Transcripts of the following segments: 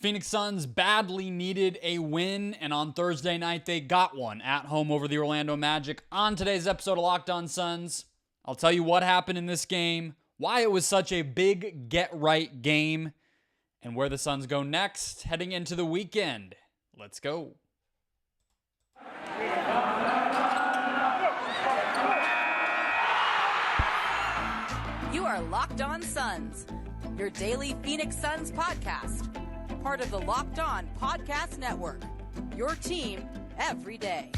Phoenix Suns badly needed a win, and on Thursday night, they got one at home over the Orlando Magic. On today's episode of Locked On Suns, I'll tell you what happened in this game, why it was such a big get-right game, and where the Suns go next heading into the weekend. Let's go. You are Locked On Suns, your daily Phoenix Suns podcast. Part of the Locked On Podcast Network, your team every day.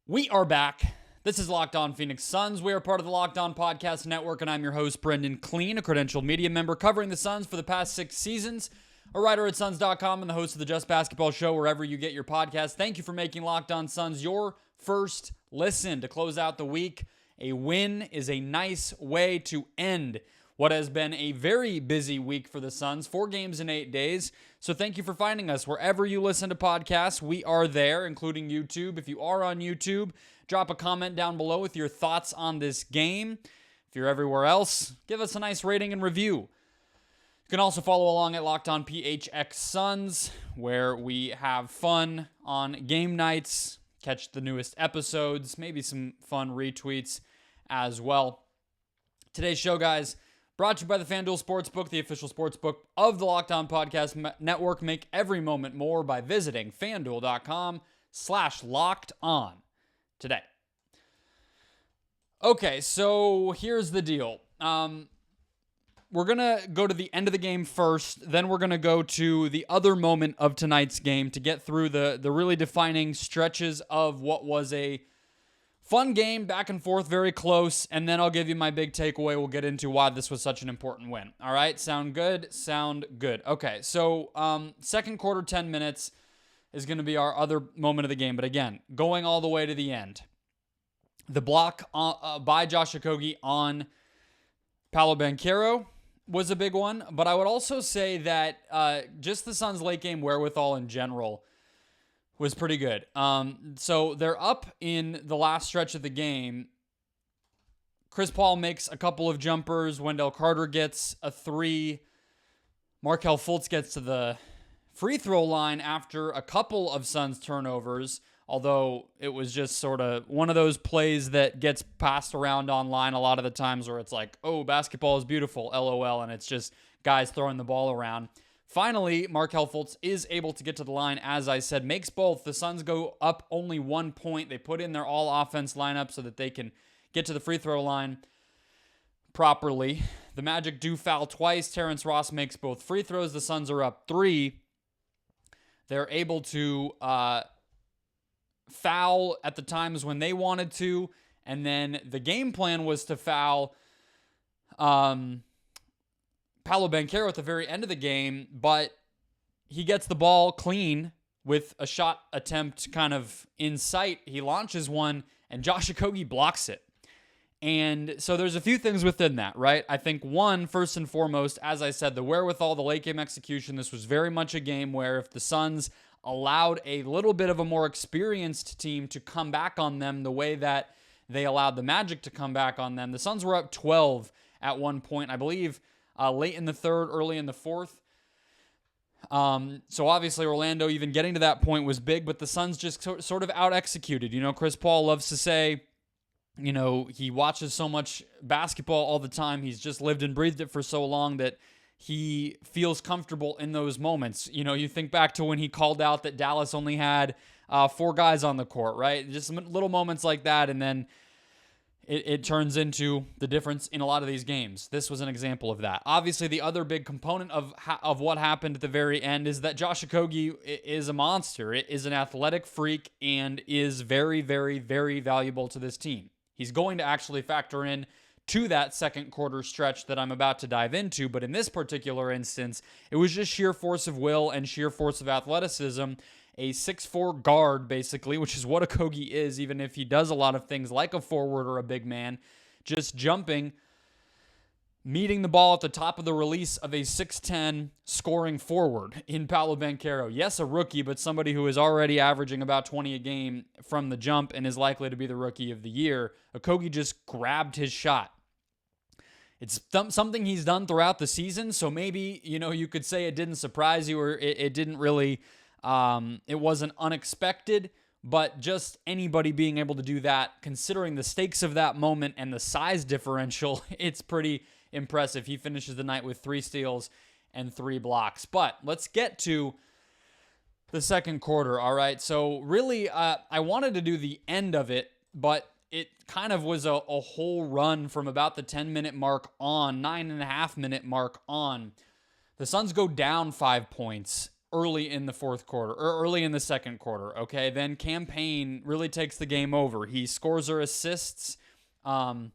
We are back. This is Locked On Phoenix Suns. We are part of the Locked On Podcast Network, and I'm your host, Brendon Kleen, a credentialed media member covering the Suns for the past 6 seasons, a writer at Suns.com, and the host of the Just Basketball Show wherever you get your podcast. Thank you for making Locked On Suns your first listen to close out the week. A win is a nice way to end what has been a very busy week for the Suns, 4 games in 8 days. So thank you for finding us wherever you listen to podcasts. We are there, including YouTube. If you are on YouTube, drop a comment down below with your thoughts on this game. If you're everywhere else, give us a nice rating and review. You can also follow along at Locked On PHX Suns, where we have fun on game nights, catch the newest episodes, maybe some fun retweets as well. Today's show, guys, brought to you by the FanDuel Sportsbook, the official sportsbook of the Locked On Podcast Network. Make every moment more by visiting FanDuel.com/LockedOn today. Okay, so here's the deal. We're going to go to the end of the game first, then we're going to go to the other moment of tonight's game to get through the really defining stretches of what was a fun game, back and forth, very close, and then I'll give you my big takeaway. We'll get into why this was such an important win. All right, sound good? Sound good. Okay, so second quarter, 10 minutes is going to be our other moment of the game, but again, going all the way to the end. The block by Josh Okogie on Paolo Banchero was a big one, but I would also say that just the Suns' late game wherewithal in general was pretty good. So they're up in the last stretch of the game. Chris Paul makes a couple of jumpers. Wendell Carter gets a 3. Markelle Fultz gets to the free throw line after a couple of Suns turnovers, although it was just sort of one of those plays that gets passed around online a lot of the times where it's like, oh, basketball is beautiful, LOL, and it's just guys throwing the ball around. Finally, Markelle Fultz is able to get to the line, as I said, makes both. The Suns go up only 1 point. They put in their all-offense lineup so that they can get to the free throw line properly. The Magic do foul twice. Terrence Ross makes both free throws. The Suns are up 3. They're able to foul at the times when they wanted to, and then the game plan was to foul Paolo Banchero at the very end of the game, but he gets the ball clean with a shot attempt kind of in sight. He launches one, and Josh Okogie blocks it. And so there's a few things within that, right? I think one, first and foremost, as I said, the wherewithal, the late game execution. This was very much a game where if the Suns allowed a little bit of a more experienced team to come back on them the way that they allowed the Magic to come back on them, the Suns were up 12 at one point, I believe, late in the third, early in the fourth. So obviously Orlando even getting to that point was big, but the Suns just sort of out-executed. You know, Chris Paul loves to say, you know, he watches so much basketball all the time. He's just lived and breathed it for so long that he feels comfortable in those moments. You know, you think back to when he called out that Dallas only had 4 guys on the court, right? Just some little moments like that, and then it turns into the difference in a lot of these games. This was an example of that. Obviously, the other big component of what happened at the very end is that Josh Okogie is a monster. It is an athletic freak and is very, very, very valuable to this team. He's going to actually factor in to that second quarter stretch that I'm about to dive into, but in this particular instance, it was just sheer force of will and sheer force of athleticism. A 6'4" guard, basically, which is what Okogie is, even if he does a lot of things like a forward or a big man, just jumping meeting the ball at the top of the release of a 6'10 scoring forward in Paolo Banchero. Yes, a rookie, but somebody who is already averaging about 20 a game from the jump and is likely to be the rookie of the year. Okogie just grabbed his shot. It's something he's done throughout the season, so maybe, you could say it didn't surprise you, or it didn't really, it wasn't unexpected, but just anybody being able to do that, considering the stakes of that moment and the size differential, it's pretty impressive. He finishes the night with 3 steals and 3 blocks. But let's get to the second quarter, all right? So really, I wanted to do the end of it, but it kind of was a whole run from about the 10-minute mark on, 9.5-minute mark on. The Suns go down 5 points early in the fourth quarter, or early in the second quarter, okay? Then Payne really takes the game over. He scores or assists. We'll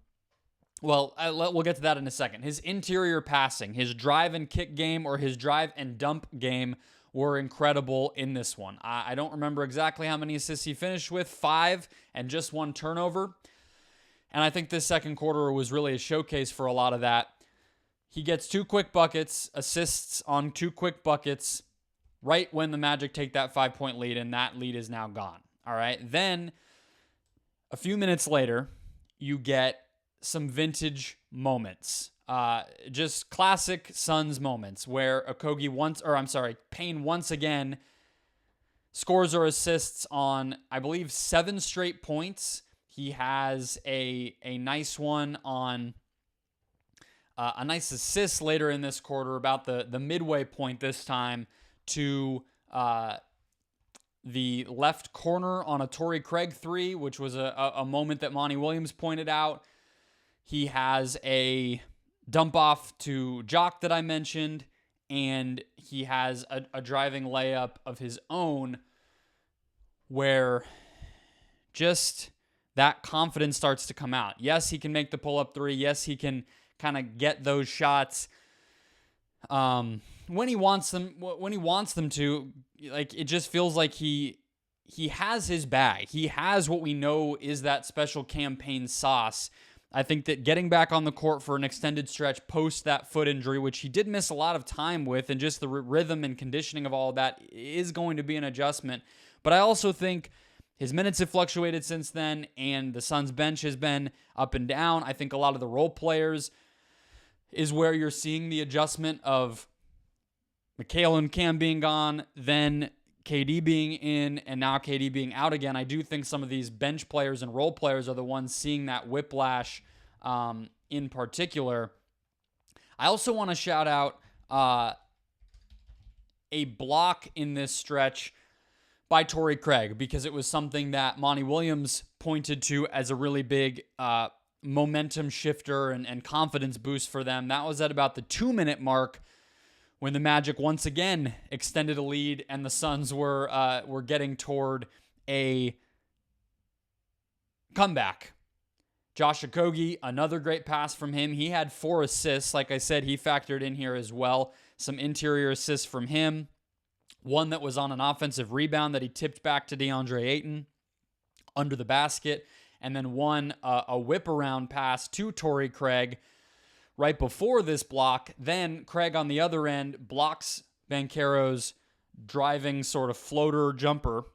get to that in a second. His interior passing, his drive and kick game, or his drive and dump game were incredible in this one. I don't remember exactly how many assists he finished with, 5 and just 1 turnover. And I think this second quarter was really a showcase for a lot of that. He gets 2 quick buckets, assists on 2 quick buckets, right when the Magic take that 5-point lead, and that lead is now gone. All right. Then a few minutes later, you get some vintage moments. Just classic Suns moments where Payne once again scores or assists on, I believe, 7 straight points. He has a nice one on a nice assist later in this quarter, about the midway point this time, to the left corner on a Torrey Craig 3, which was a moment that Monty Williams pointed out. He has a dump off to Jock that I mentioned, and he has a driving layup of his own where just that confidence starts to come out. Yes, he can make the pull-up 3. Yes, he can kind of get those shots when he wants them to. Like, it just feels like he has his bag. He has what we know is that special Payne sauce. I think that getting back on the court for an extended stretch post that foot injury, which he did miss a lot of time with, and just the rhythm and conditioning of all of that, is going to be an adjustment. But I also think his minutes have fluctuated since then, and the Suns bench has been up and down. I think a lot of the role players is where you're seeing the adjustment of Mikal and Cam being gone, then KD being in, and now KD being out again. I do think some of these bench players and role players are the ones seeing that whiplash in particular. I also want to shout out a block in this stretch by Torrey Craig, because it was something that Monty Williams pointed to as a really big momentum shifter and confidence boost for them. That was at about the 2-minute mark, when the Magic once again extended a lead and the Suns were getting toward a comeback. Josh Okogie, another great pass from him. He had 4 assists. Like I said, he factored in here as well. Some interior assists from him. One that was on an offensive rebound that he tipped back to DeAndre Ayton under the basket. And then one, a whip around pass to Torrey Craig right before this block. Then Craig on the other end blocks Banchero's driving sort of floater jumper.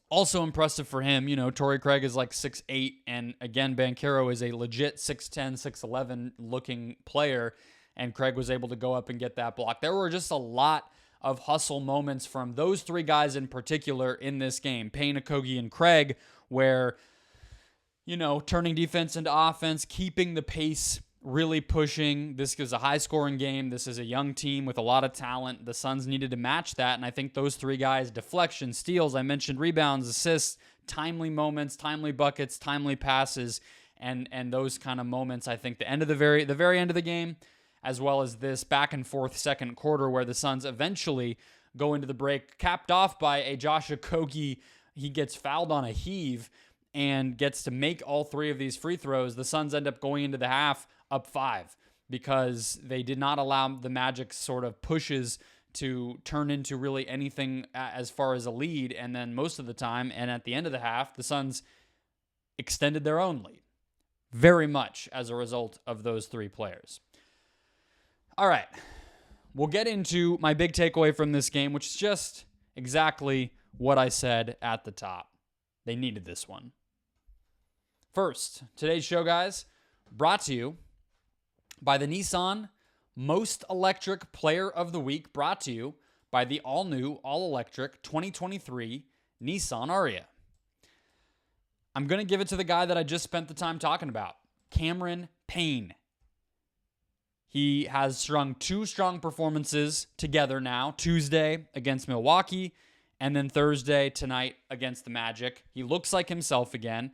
Also impressive for him. Torrey Craig is like 6'8", and again, Banchero is a legit 6'10", 6'11 looking player, and Craig was able to go up and get that block. There were just a lot of hustle moments from those 3 guys in particular in this game, Payne, Okogie, and Craig, where, turning defense into offense, keeping the pace, really pushing. This is a high-scoring game. This is a young team with a lot of talent. The Suns needed to match that, and I think those 3 guys, deflection, steals, I mentioned rebounds, assists, timely moments, timely buckets, timely passes, and those kind of moments, I think the very end of the game, as well as this back-and-forth second quarter where the Suns eventually go into the break, capped off by a Josh Okogie. He gets fouled on a heave and gets to make all 3 of these free throws. The Suns end up going into the half up 5 because they did not allow the Magic's sort of pushes to turn into really anything as far as a lead. And then most of the time, and at the end of the half, the Suns extended their own lead. very much as a result of those three players. All right, we'll get into my big takeaway from this game, which is just exactly what I said at the top. They needed this one. First, today's show, guys, brought to you by the Nissan Most Electric Player of the Week, brought to you by the all-new, all-electric 2023 Nissan Ariya. I'm going to give it to the guy that I just spent the time talking about, Cameron Payne. He has strung two strong performances together now, Tuesday against Milwaukee, and then Thursday tonight against the Magic. He looks like himself again.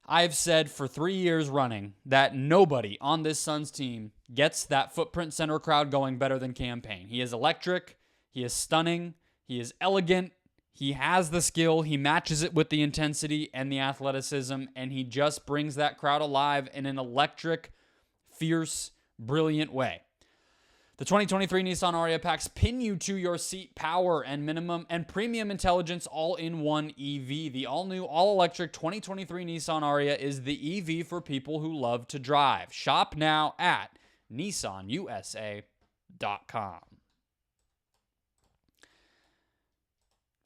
I've said for 3 years running that nobody on this Suns team gets that footprint center crowd going better than Cam Payne. He is electric. He is stunning. He is elegant. He has the skill. He matches it with the intensity and the athleticism, and he just brings that crowd alive in an electric, fierce, brilliant way. The 2023 Nissan Ariya packs pin you to your seat power and minimum and premium intelligence all in one EV. The all-new, all-electric 2023 Nissan Ariya is the EV for people who love to drive. Shop now at nissanusa.com.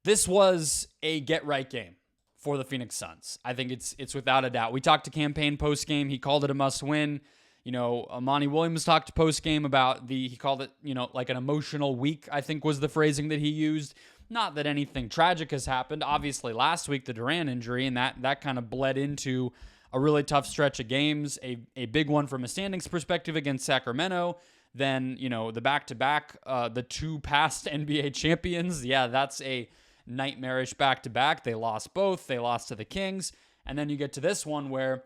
This was a get-right game for the Phoenix Suns. I think it's without a doubt. We talked to Cam Payne post-game. He called it a must-win. You know, Monty Williams talked post-game about he called it, like an emotional week, I think was the phrasing that he used. Not that anything tragic has happened. Obviously, last week, the Durant injury, and that kind of bled into a really tough stretch of games, a big one from a standings perspective against Sacramento. Then, the back-to-back, the two past NBA champions. Yeah, that's a nightmarish back-to-back. They lost both. They lost to the Kings. And then you get to this one where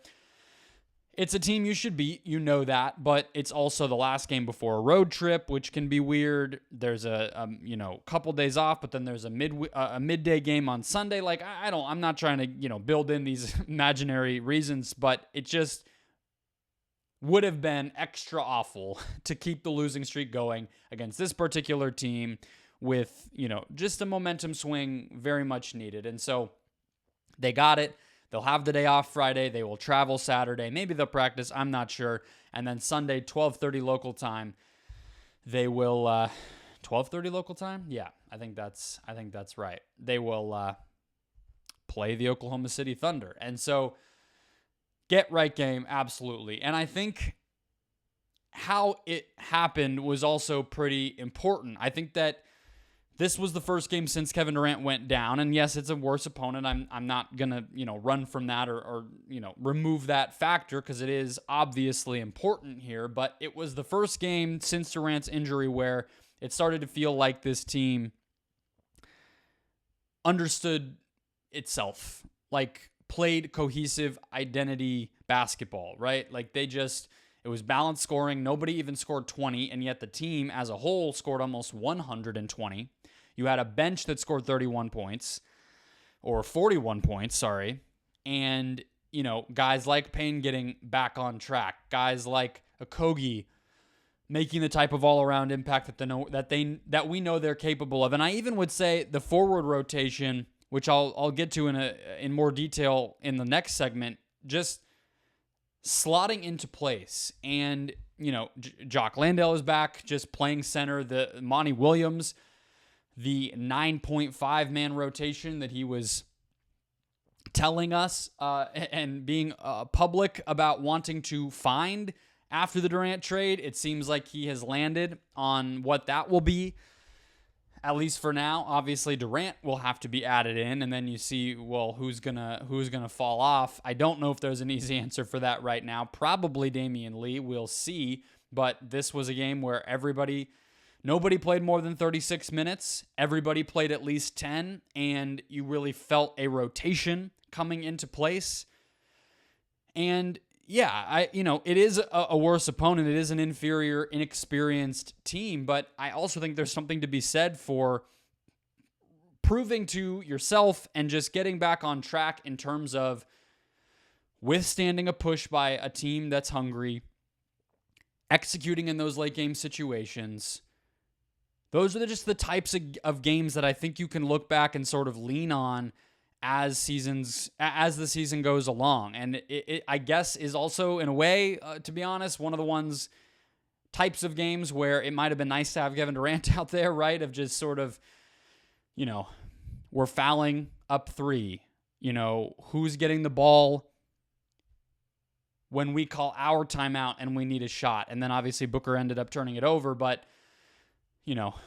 it's a team you should beat, that, but it's also the last game before a road trip, which can be weird. There's a couple days off, but then there's a midday game on Sunday. Like, I'm not trying to, build in these imaginary reasons, but it just would have been extra awful to keep the losing streak going against this particular team with, just a momentum swing very much needed. And so they got it. They'll have the day off Friday. They will travel Saturday. Maybe they'll practice. I'm not sure. And then Sunday, 12:30 local time, they will 12:30 local time? Yeah, I think that's right. They will play the Oklahoma City Thunder. And so get right game, absolutely. And I think how it happened was also pretty important. I think that this was the first game since Kevin Durant went down, and yes, it's a worse opponent. I'm not gonna run from that or remove that factor because it is obviously important here. But it was the first game since Durant's injury where it started to feel like this team understood itself, like played cohesive identity basketball, right? Like it was balanced scoring. Nobody even scored 20, and yet the team as a whole scored almost 120. You had a bench that scored 31 points, or 41 points, sorry. And, guys like Payne getting back on track. Guys like Okogie making the type of all-around impact that we know they're capable of. And I even would say the forward rotation, which I'll get to in more detail in the next segment, just slotting into place. And, Jock Landale is back, just playing center. The Monty Williams, the 9.5-man rotation that he was telling us and being public about wanting to find after the Durant trade. It seems like he has landed on what that will be, at least for now. Obviously, Durant will have to be added in, and then you see, well, who's gonna fall off. I don't know if there's an easy answer for that right now. Probably Damian Lee. We'll see. But this was a game where nobody played more than 36 minutes. Everybody played at least 10, and you really felt a rotation coming into place. And yeah, it is a worse opponent. It is an inferior, inexperienced team, but I also think there's something to be said for proving to yourself and just getting back on track in terms of withstanding a push by a team that's hungry, executing in those late game situations. Those are just the types of games that I think you can look back and sort of lean on as the season goes along. And it I guess is also, in a way, to be honest, one of the types of games where it might have been nice to have Kevin Durant out there, right? Of just sort of, we're fouling up 3. Who's getting the ball when we call our timeout and we need a shot? And then obviously Booker ended up turning it over. But,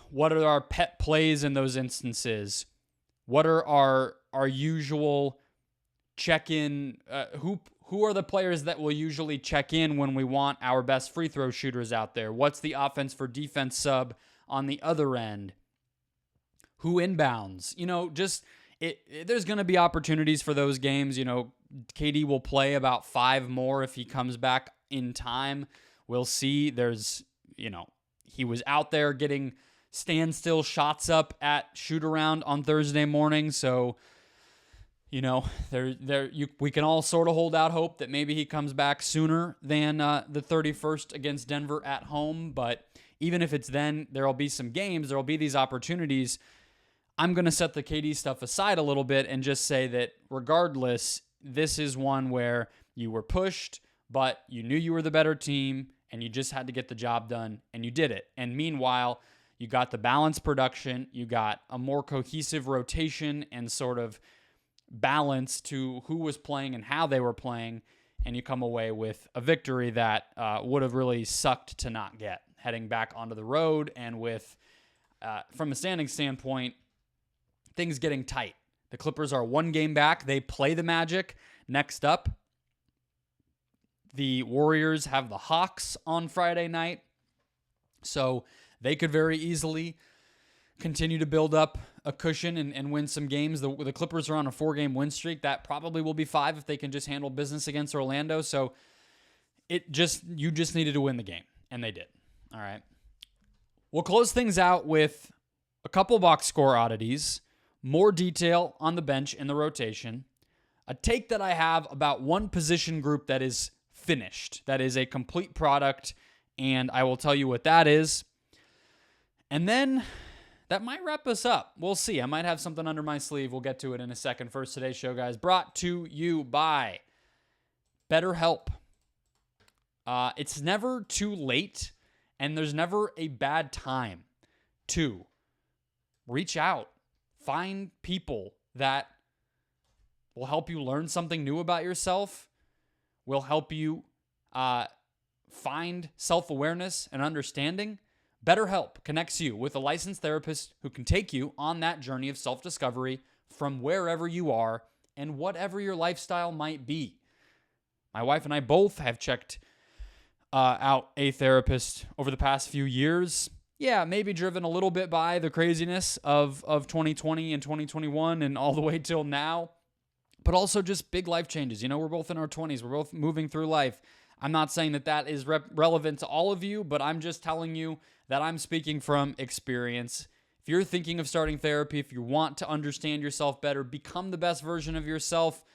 what are our pet plays in those instances? What are our usual check-in? Who are the players that will usually check in when we want our best free throw shooters out there? What's the offense for defense sub on the other end? Who inbounds? There's going to be opportunities for those games. KD will play about 5 more if he comes back in time. We'll see. He was out there getting standstill shots up at shoot-around on Thursday morning, so we can all sort of hold out hope that maybe he comes back sooner than the 31st against Denver at home. But even if it's then, there'll be some games, there'll be these opportunities. I'm going to set the KD stuff aside a little bit and just say that regardless, this is one where you were pushed, but you knew you were the better team, and you just had to get the job done, and you did it. And meanwhile, you got the balanced production, you got a more cohesive rotation and sort of balance to who was playing and how they were playing, and you come away with a victory that would have really sucked to not get, heading back onto the road, and with, from a standing standpoint, things getting tight. The Clippers are 1 game back. They play the Magic next up. The Warriors have the Hawks on Friday night, so they could very easily continue to build up a cushion and win some games. The Clippers are on a 4-game win streak. That probably will be 5 if they can just handle business against Orlando. So you just needed to win the game, and they did. All right. We'll close things out with a couple box score oddities, more detail on the bench and the rotation, a take that I have about one position group that is finished, that is a complete product, and I will tell you what that is. And then that might wrap us up. We'll see. I might have something under my sleeve. We'll get to it in a second. First, today's show, guys, brought to you by BetterHelp. It's never too late, and there's never a bad time to reach out. Find people that will help you learn something new about yourself, will help you find self-awareness and understanding. BetterHelp connects you with a licensed therapist who can take you on that journey of self-discovery from wherever you are and whatever your lifestyle might be. My wife and I both have checked out a therapist over the past few years. Yeah, maybe driven a little bit by the craziness of 2020 and 2021 and all the way till now, but also just big life changes. We're both in our 20s. We're both moving through life. I'm not saying that is relevant to all of you, but I'm just telling you that I'm speaking from experience. If you're thinking of starting therapy, if you want to understand yourself better, become the best version of yourself,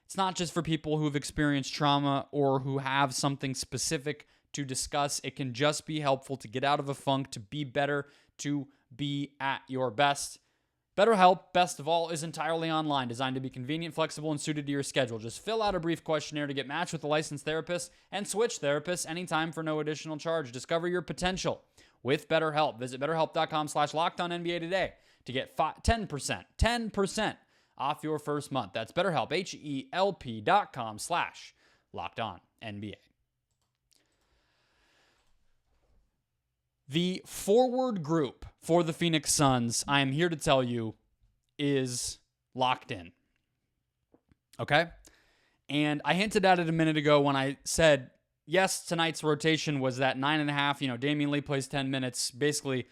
it's not just for people who've experienced trauma or who have something specific to discuss. It can just be helpful to get out of a funk, to be better, to be at your best. BetterHelp, best of all, is entirely online, designed to be convenient, flexible, and suited to your schedule. Just fill out a brief questionnaire to get matched with a licensed therapist and switch therapists anytime for no additional charge. Discover your potential with BetterHelp. Visit BetterHelp.com/LockedOnNBA today to get 10% off your first month. That's BetterHelp, HELP.com/LockedOnNBA. The forward group for the Phoenix Suns, I am here to tell you, is locked in. Okay? And I hinted at it a minute ago when I said, yes, tonight's rotation was that 9.5. Damian Lee plays 10 minutes, basically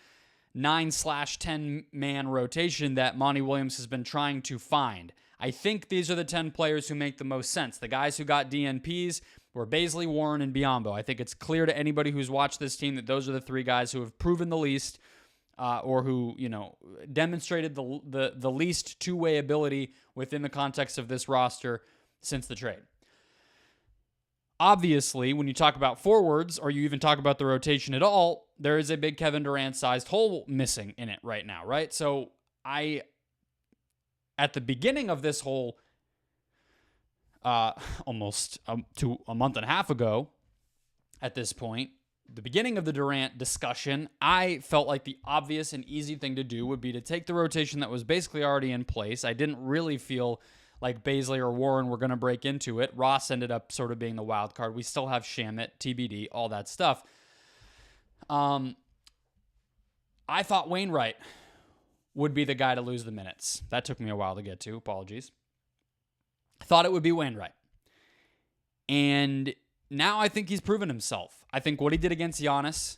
9/10-man rotation that Monty Williams has been trying to find. I think these are the 10 players who make the most sense. The guys who got DNPs were Baisley, Warren, and Biyombo. I think it's clear to anybody who's watched this team that those are the 3 guys who have proven the least, or who demonstrated the least two-way ability within the context of this roster since the trade. Obviously, when you talk about forwards, or you even talk about the rotation at all, there is a big Kevin Durant-sized hole missing in it right now, right? So at the beginning of this whole almost to a month and a half ago at this point, the beginning of the Durant discussion, I felt like the obvious and easy thing to do would be to take the rotation that was basically already in place. I didn't really feel like Baisley or Warren were going to break into it. Ross ended up sort of being the wild card. We still have Shamet, TBD, all that stuff. I thought Wainwright would be the guy to lose the minutes. That took me a while to get to. Apologies. I thought it would be Wainwright. And now I think he's proven himself. I think what he did against Giannis,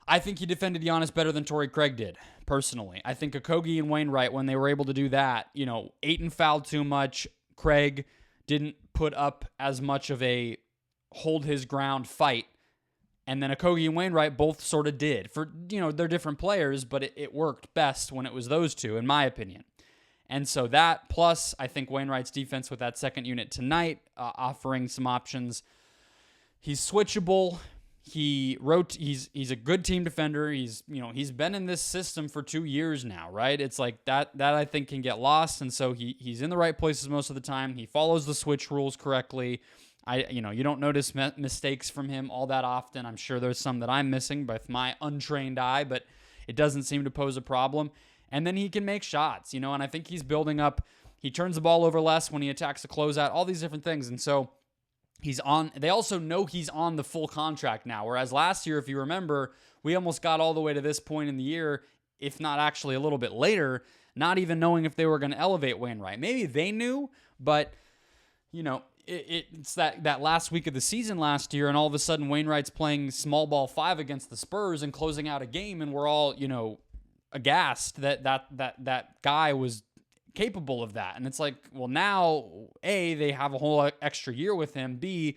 I think he defended Giannis better than Torrey Craig did, personally. I think Okogie and Wainwright, when they were able to do that, Ayton fouled too much. Craig didn't put up as much of a hold his ground fight. And then Okogie and Wainwright both sort of did. They're different players, but it worked best when it was those two, in my opinion. And so that, plus I think Wainwright's defense with that second unit tonight, offering some options. He's switchable. He's a good team defender. He's been in this system for 2 years now, right? It's like that I think can get lost. And so he's in the right places most of the time. He follows the switch rules correctly. You don't notice mistakes from him all that often. I'm sure there's some that I'm missing with my untrained eye, but it doesn't seem to pose a problem. And then he can make shots, and I think he's building up. He turns the ball over less when he attacks the closeout, all these different things. And so they also know he's on the full contract now. Whereas last year, if you remember, we almost got all the way to this point in the year, if not actually a little bit later, not even knowing if they were going to elevate Wainwright. Maybe they knew, but, it's that last week of the season last year, and all of a sudden Wainwright's playing small ball 5 against the Spurs and closing out a game, and we're all, aghast that guy was capable of that. And it's like, well, now, A, they have a whole extra year with him. B,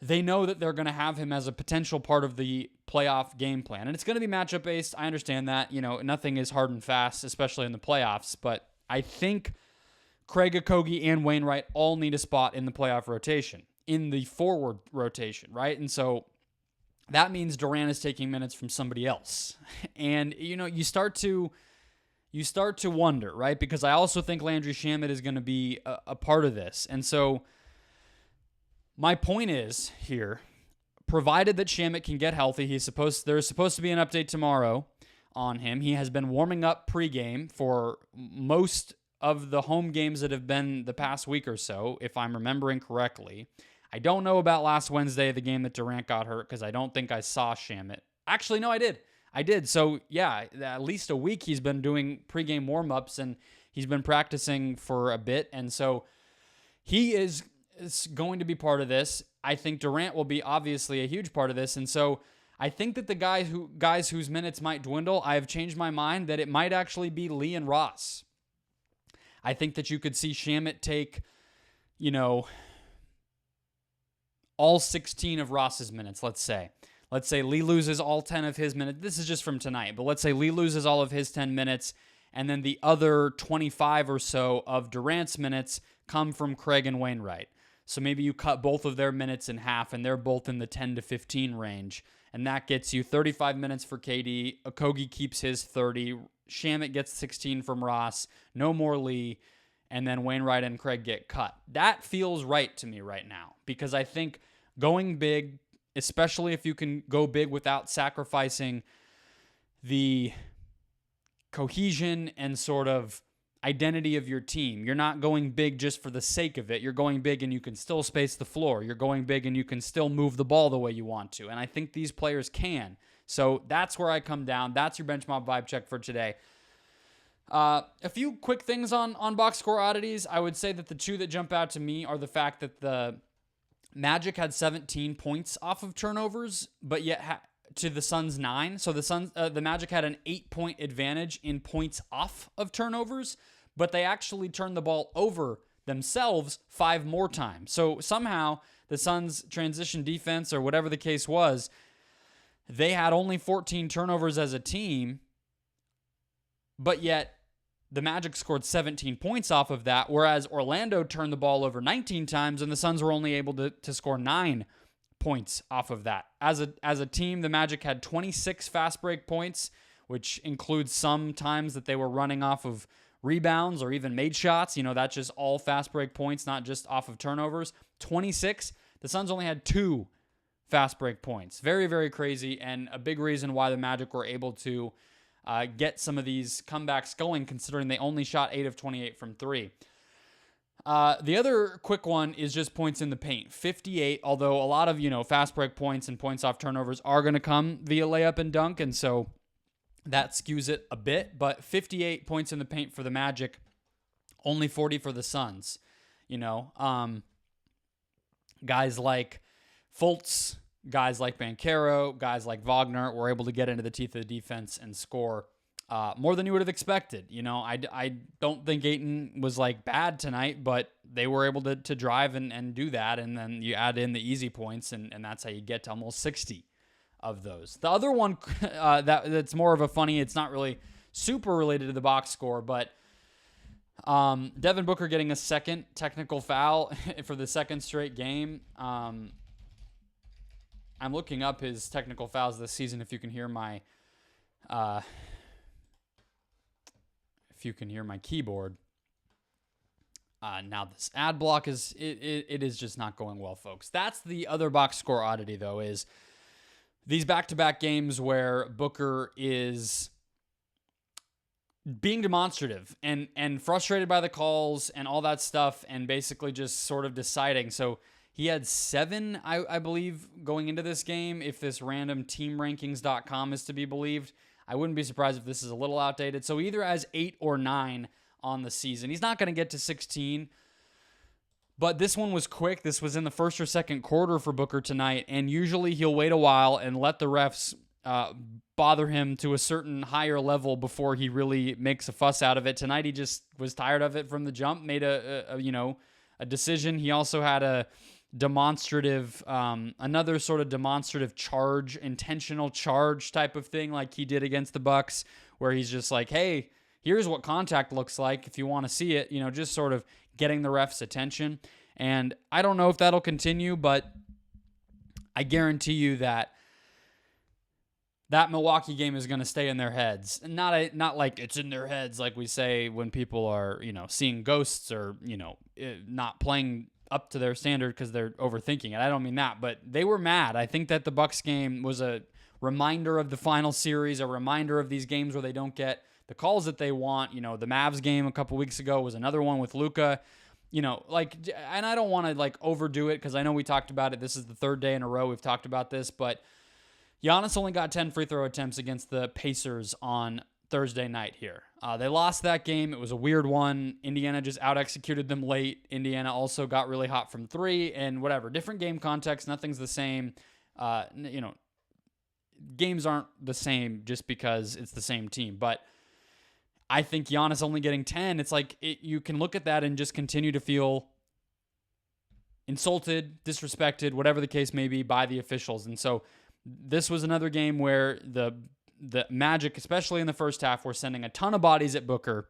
they know that they're going to have him as a potential part of the playoff game plan. And it's going to be matchup based. I understand that. Nothing is hard and fast, especially in the playoffs. But I think Craig, Okogie, and Wainwright all need a spot in the playoff rotation, in the forward rotation, right? And so that means Durant is taking minutes from somebody else. And, you start to wonder, right? Because I also think Landry Shamet is going to be a part of this. And so my point is here, provided that Shamet can get healthy, there's supposed to be an update tomorrow on him. He has been warming up pregame for most of the home games that have been the past week or so, if I'm remembering correctly. I don't know about last Wednesday, the game that Durant got hurt, because I don't think I saw Shamet. Actually, no, I did. So, yeah, at least a week he's been doing pregame warm-ups, and he's been practicing for a bit. And so he is going to be part of this. I think Durant will be obviously a huge part of this. And so I think that the guys whose minutes might dwindle, I have changed my mind that it might actually be Lee and Ross. I think that you could see Shamet take, all 16 of Ross's minutes, let's say. Let's say Lee loses all 10 of his minutes. This is just from tonight, but let's say Lee loses all of his 10 minutes, and then the other 25 or so of Durant's minutes come from Craig and Wainwright. So maybe you cut both of their minutes in half, and they're both in the 10 to 15 range, and that gets you 35 minutes for KD. Okogie keeps his 30. Shamet gets 16 from Ross. No more Lee. And then Wainwright and Craig get cut. That feels right to me right now, because I think going big, especially if you can go big without sacrificing the cohesion and sort of identity of your team. You're not going big just for the sake of it. You're going big and you can still space the floor. You're going big and you can still move the ball the way you want to. And I think these players can. So that's where I come down. That's your benchmark vibe check for today. A few quick things on box score oddities. I would say that the two that jump out to me are the fact that the Magic had 17 points off of turnovers, but yet to the Suns 9. So the Magic had an 8-point advantage in points off of turnovers, but they actually turned the ball over themselves 5 more times. So somehow the Suns' transition defense, or whatever the case was, they had only 14 turnovers as a team, but yet the Magic scored 17 points off of that, whereas Orlando turned the ball over 19 times, and the Suns were only able to score 9 points off of that. As a team, the Magic had 26 fast break points, which includes some times that they were running off of rebounds or even made shots. That's just all fast break points, not just off of turnovers. 26. The Suns only had 2 fast break points. Very, very crazy, and a big reason why the Magic were able to get some of these comebacks going, considering they only shot 8 of 28 from 3. The other quick one is just points in the paint. 58, although a lot of, fast break points and points off turnovers are going to come via layup and dunk, and so that skews it a bit. But 58 points in the paint for the Magic, only 40 for the Suns. Guys like Fultz, guys like Banchero, guys like Wagner were able to get into the teeth of the defense and score more than you would have expected. I don't think Ayton was bad tonight, but they were able to drive and do that. And then you add in the easy points, and that's how you get to almost 60 of those. The other one that's more of a funny, it's not really super related to the box score, but Devin Booker getting a second technical foul for the second straight game. I'm looking up his technical fouls this season. If you can hear my keyboard. Now this ad block is just not going well, folks. That's the other box score oddity, though, is these back-to-back games where Booker is being demonstrative and frustrated by the calls and all that stuff, and basically just sort of deciding. So he had 7, I believe, going into this game, if this random teamrankings.com is to be believed. I wouldn't be surprised if this is a little outdated. So he either has 8 or 9 on the season. He's not going to get to 16. But this one was quick. This was in the first or second quarter for Booker tonight. And usually he'll wait a while and let the refs bother him to a certain higher level before he really makes a fuss out of it. Tonight he just was tired of it from the jump, made a decision. He also had a demonstrative, another sort of demonstrative charge, intentional charge type of thing like he did against the Bucks, where he's just like, hey, here's what contact looks like if you want to see it, just sort of getting the ref's attention. And I don't know if that'll continue, but I guarantee you that Milwaukee game is going to stay in their heads. Not like it's in their heads like we say when people are, seeing ghosts or, not playing up to their standard because they're overthinking it. I don't mean that, but they were mad. I think that the Bucks game was a reminder of the final series, a reminder of these games where they don't get the calls that they want. The Mavs game a couple weeks ago was another one with Luka. And I don't want to overdo it because I know we talked about it. This is the 3rd day in a row we've talked about this, but Giannis only got 10 free throw attempts against the Pacers on Thursday night here. They lost that game. It was a weird one. Indiana just out-executed them late. Indiana also got really hot from 3 and whatever. Different game context. Nothing's the same. Games aren't the same just because it's the same team. But I think Giannis only getting 10, it's you can look at that and just continue to feel insulted, disrespected, whatever the case may be, by the officials. And so this was another game where the Magic, especially in the first half, were sending a ton of bodies at Booker.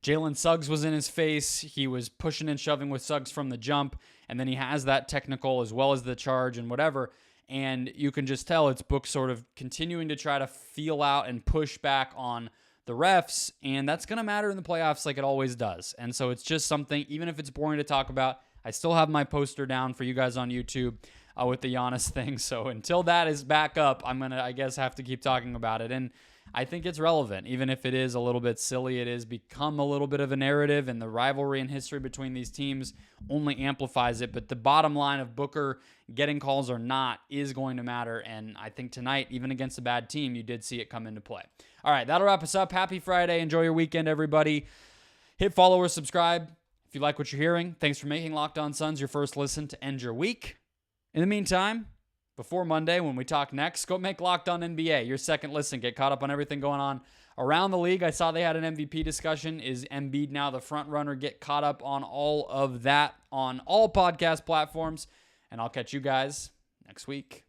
Jalen Suggs was in his face. He was pushing and shoving with Suggs from the jump, and then he has that technical as well as the charge and whatever. And you can just tell it's Book sort of continuing to try to feel out and push back on the refs, and that's going to matter in the playoffs like it always does. And so it's just something, even if it's boring to talk about, I still have my poster down for you guys on YouTube with the Giannis thing. So until that is back up, I'm going to, I guess, have to keep talking about it. And I think it's relevant, even if it is a little bit silly. It has become a little bit of a narrative, and the rivalry and history between these teams only amplifies it. But the bottom line of Booker getting calls or not is going to matter. And I think tonight, even against a bad team, you did see it come into play. All right, that'll wrap us up. Happy Friday. Enjoy your weekend, everybody. Hit follow or subscribe if you like what you're hearing. Thanks for making Locked On Suns your first listen to end your week. In the meantime, before Monday when we talk next, go make Locked On NBA your second listen. Get caught up on everything going on around the league. I saw they had an MVP discussion. Is Embiid now the front runner? Get caught up on all of that on all podcast platforms. And I'll catch you guys next week.